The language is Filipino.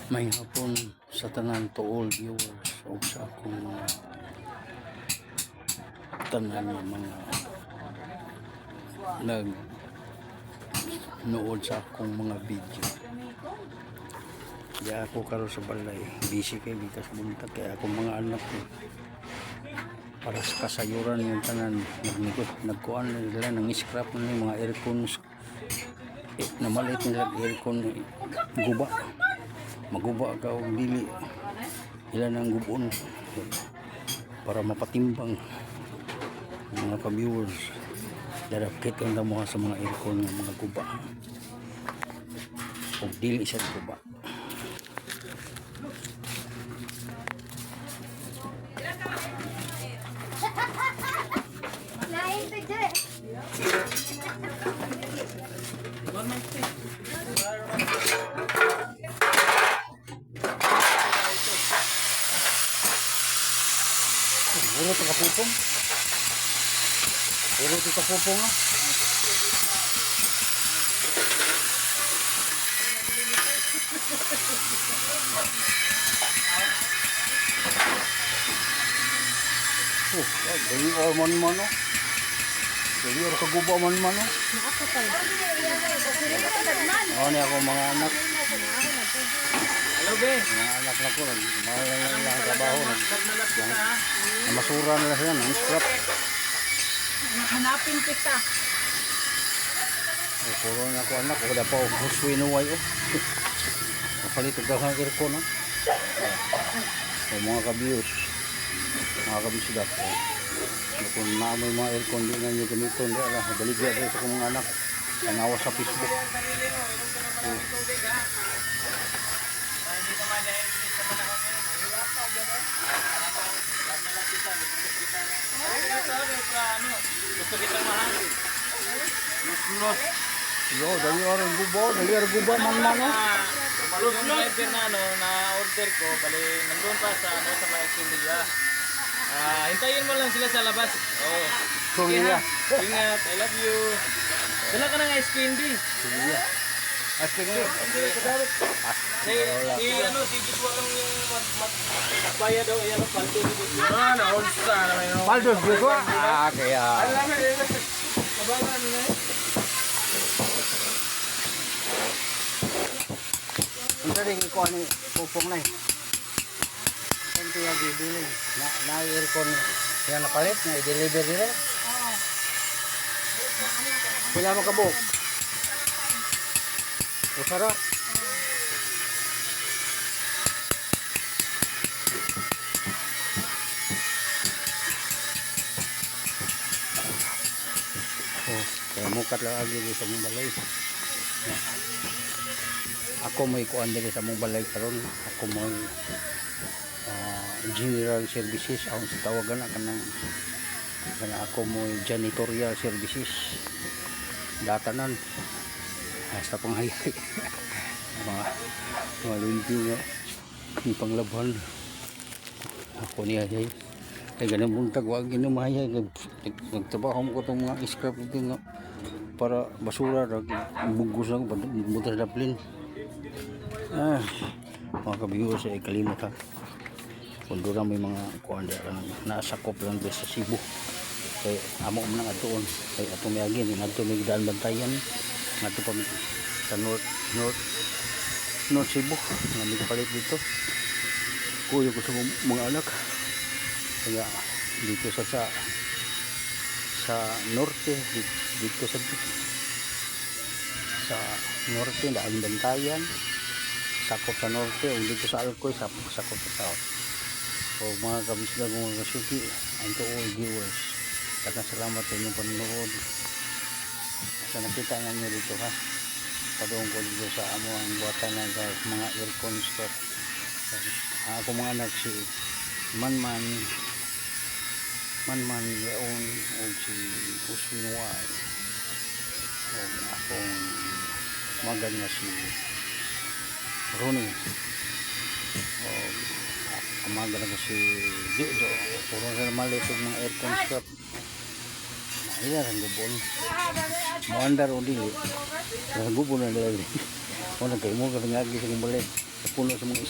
May hapon sa tanan to all viewers o sa akong tanan ng mga nag nood sa akong mga video. Kaya ako karon sa balay, busy kay bitas buntag kaya akong mga anak ko para sa kasayuran yung tanan nagkuan nila ng scrap ng mga aircons na maliit nila aircon guba maguba ka o dili ilan ang gubon para mapatimbang mga ka-viewers darakit ang damuha sa mga aircon ng mga guba o dili sa guba. Puro ito kapupong. Puro ito kapupong ha. Dali or man o. Dali or kaguba man o. Ano ako mga anak. Hello, be. Mga anak na ko. Mahalang lang trabaho. Masura nila sila. Non-scrap. Hanapin kita. Puro na ako anak. Wala pa ako huswinuway o. Napalit ang gasang aircon o. Mga kabiyos. Mga kabisdak. Kung naamoy mga aircon di na nyo ganito. Hindi ala. Baligya rin sa mga anak. Ang awas sa Facebook. Gusto kita mahal. Yo, dali orang guba man o. Yung driver na na order ko, bali nandun pa sa sa mga Sulia. Hintayin mo lang sila sa labas. Oh. Sulia. Ingat, I love you. Dala ka ng ice candy. Sulia. Aspek ni. Si Joshua lang yung magbayad daw, yan ang palto ni Joshua. Na old star naman yun. Paldo Joshua. Kaya. Alam mo, kabagan nila eh. Ang rin ko ano pupong na eh. Ito yung bibili. Na-aircon yan napalit na i-deliver nila. Pila makabuk. Usara. Kaya mukat lang lagi sa mong balay. Ako may kuan diri sa mong balay karon. Ako may general services ang sa tawagan na kanang ako may janitorial services. Datanan hasta panghayay. mga limpyo nga yung panglaban ako niya ay ganun buntag wag ginumahayay nagtrabaho mo ko itong mga scrap ito nga para basura bugos lang butas daplin mga kabiyos ay kalimot ha kung doon may mga kuhan nasakop lang doon sa Cebu kaya amo ko nang atoon kaya atong may agin ito may daan bantayan ito pa sa North Cebu nga may kapalit dito kuya ko sa mga anak kaya dito sa norte dito sa norte daan bantayan sakop sa norte o dito sa Alcoy sakop sa south o mga kabisdag mga kasuki and to all viewers salamat sa inyong panonood sa nakita nga nyo dito ha padung ko dito sa amo ang buwatan ng mga aircon stop ako mga anak si Manman Leon o si Uswinuay o akong magad na si Ronnie o magad na si Jojo puro na malit mga aircon stop ila ang gubon maandar o dili ang gubon na nila o nagkaimo ka ngagi sa kumbalik sa puno sa mga